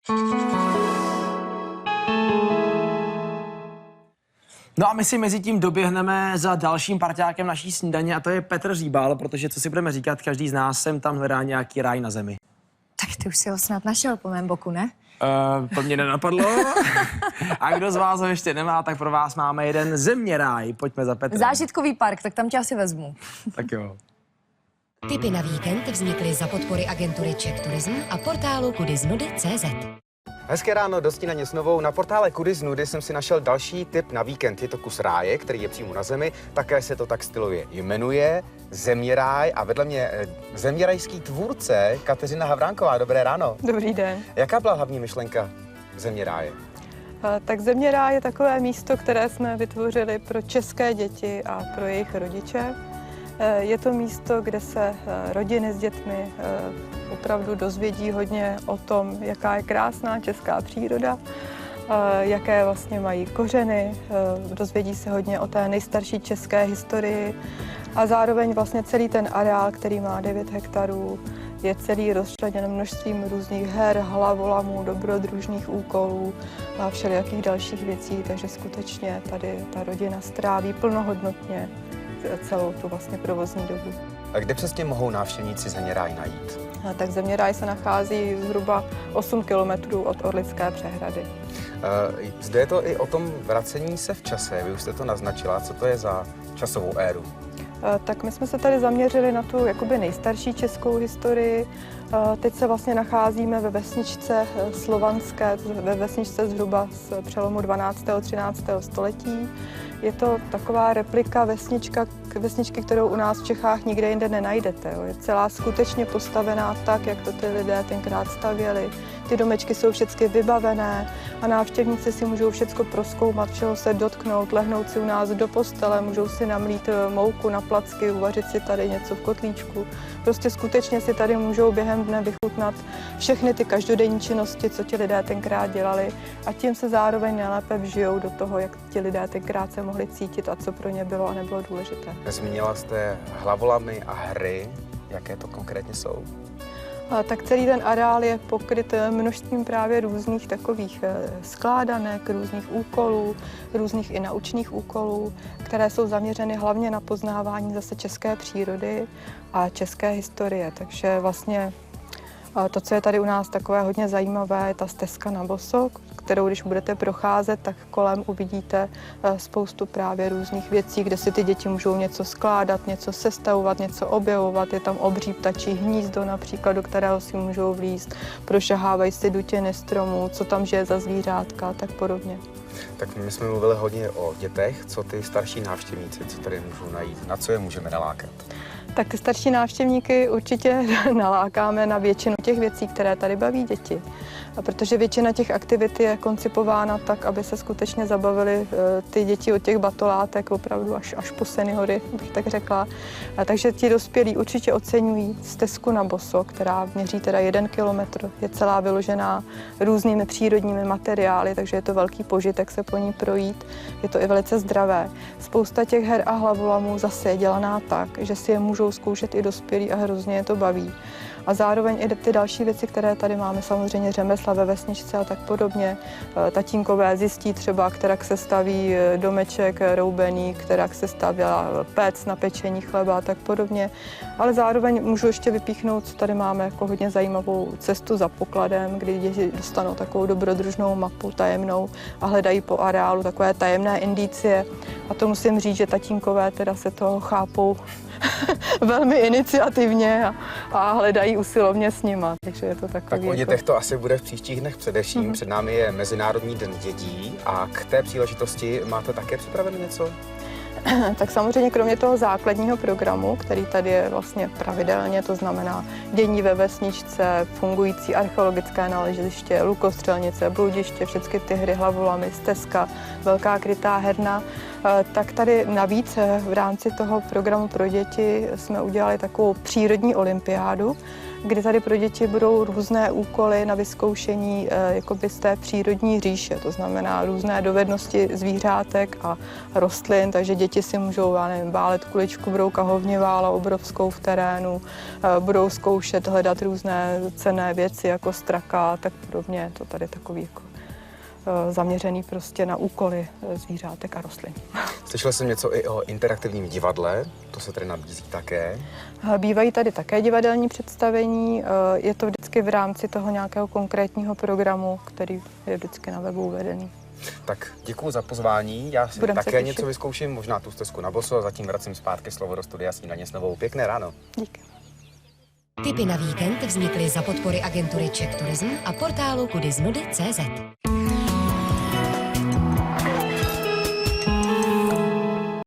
No a my si mezi tím doběhneme za dalším parťákem naší snídaně a to je Petr Říbal, protože co si budeme říkat, každý z nás sem tam hledá nějaký ráj na zemi. Tak ty už si ho snad našel po mém boku, ne? To mě nenapadlo. A kdo z vás ho ještě nemá, tak pro vás máme jeden zeměráj. Pojďme za Petrem. Zážitkový park, tak tam tě asi vezmu. Tak jo. Tipy na víkend vznikly za podpory agentury Czech Tourism a portálu kudisnudy.cz. Hezké ráno, do Snídaně s Novou. Na portále Kudy z Nudy jsem si našel další tip na víkend. Je to kus ráje, který je přímo na zemi, také se to tak stylově jmenuje, Zeměráj, a vedle mě zeměrajský tvůrce Kateřina Havránková. Dobré ráno. Dobrý den. Jaká byla hlavní myšlenka Zeměráje? Tak Zeměráj je takové místo, které jsme vytvořili pro české děti a pro jejich rodiče. Je to místo, kde se rodiny s dětmi opravdu dozvědí hodně o tom, jaká je krásná česká příroda, jaké vlastně mají kořeny, dozvědí se hodně o té nejstarší české historii a zároveň vlastně celý ten areál, který má 9 hektarů, je celý rozčleněn množstvím různých her, hlavolamů, dobrodružných úkolů a všelijakých dalších věcí, takže skutečně tady ta rodina stráví plnohodnotně celou tu vlastně provozní dobu. A kde přesně mohou návštěvníci Zeměráj najít? Tak Zeměráj se nachází zhruba 8 kilometrů od Orlické přehrady. Zde je to i o tom vracení se v čase. Vy už jste to naznačila. Co to je za časovou éru? Tak my jsme se tady zaměřili na tu jakoby nejstarší českou historii. Teď se vlastně nacházíme ve vesničce slovanské, ve vesničce zhruba z přelomu 12. a 13. století. Je to taková replika vesničky, kterou u nás v Čechách nikde jinde nenajdete. Je celá skutečně postavená tak, jak to ty lidé tenkrát stavěli. Ty domečky jsou všechny vybavené a návštěvníci si můžou všechno prozkoumat, všeho se dotknout, lehnout si u nás do postele, můžou si namlít mouku na placky, uvařit si tady něco v kotlíčku. Prostě skutečně si tady můžou během dne vychutnat všechny ty každodenní činnosti, co ti lidé tenkrát dělali, a tím se zároveň nejlépe vžijou do toho, jak ti lidé tenkrát se mohli cítit a co pro ně bylo a nebylo důležité. Zmínila jste hlavolamy a hry. Jaké to konkrétně jsou? Tak celý ten areál je pokryt množstvím právě různých takových skládanek, různých úkolů, různých i naučných úkolů, které jsou zaměřeny hlavně na poznávání zase české přírody a české historie. Takže vlastně to, co je tady u nás takové hodně zajímavé, je ta stezka na boso, kterou když budete procházet, tak kolem uvidíte spoustu právě různých věcí, kde si ty děti můžou něco skládat, něco sestavovat, něco objevovat. Je tam obří ptačí hnízdo například, do kterého si můžou vlízt, prošahávají si dutiny stromů, co tam žije za zvířátka a tak podobně. Tak my jsme mluvili hodně o dětech. Co ty starší návštěvníci, co tady můžou najít? Na co je můžeme nalákat? Tak ty starší návštěvníky určitě nalákáme na většinu těch věcí, které tady baví děti. A protože většina těch aktivit je koncipována tak, aby se skutečně zabavili ty děti od těch batolátek opravdu až po seniory, bych tak řekla. Takže ti dospělí určitě oceňují stezku na boso, která měří teda 1 kilometr. Je celá vyložená různými přírodními materiály, takže je to velký požitek se po ní projít. Je to i velice zdravé. Spousta těch her a hlavolamů zase je dělaná tak, že si je můžou zkoušet i dospělí a hrozně je to baví. A zároveň i ty další věci, které tady máme, samozřejmě řemesla ve vesničce a tak podobně. Tatínkové zjistí třeba, kterak se staví domeček roubený, kterak se stavěla pec na pečení chleba a tak podobně. Ale zároveň můžu ještě vypíchnout, co tady máme jako hodně zajímavou cestu za pokladem, kdy děti dostanou takovou dobrodružnou mapu tajemnou a hledají po areálu takové tajemné indicie. A to musím říct, že tatínkové teda se toho chápou velmi iniciativně a hledají usilovně s nima, takže je to takový. Tak o dětech to asi bude v příštích dnech především. Před námi je Mezinárodní den dětí a k té příležitosti máte také připraveno něco? Tak samozřejmě kromě toho základního programu, který tady je vlastně pravidelně, to znamená dění ve vesničce, fungující archeologické naleziště, lukostřelnice, bludiště, všechny ty hry, hlavolamy, stezka, velká krytá herna, Tak tady navíc v rámci toho programu pro děti jsme udělali takovou přírodní olympiádu, kdy tady pro děti budou různé úkoly na vyzkoušení jakoby z té přírodní říše, to znamená různé dovednosti zvířátek a rostlin, takže děti si můžou, já nevím, válet kuličku brouka hovněvála obrovskou v terénu, budou zkoušet hledat různé cenné věci jako straka a tak podobně. To tady takový jako zaměřený prostě na úkoly zvířátek a rostlin. Slyšel jsem něco i o interaktivním divadle, to se tady nabízí také. Bývají tady také divadelní představení, je to vždycky v rámci toho nějakého konkrétního programu, který je vždycky na webu uvedený. Tak děkuji za pozvání, já si Budem se také těšit. něco vyzkouším, možná tu stezku na boso a zatím vracím zpátky slovo do studia Snídaně s Novou. Pěkné ráno. Díky. Tipy na víkend vznikly za podpory agentury Czech Tourism a portálu kudisnudy.cz.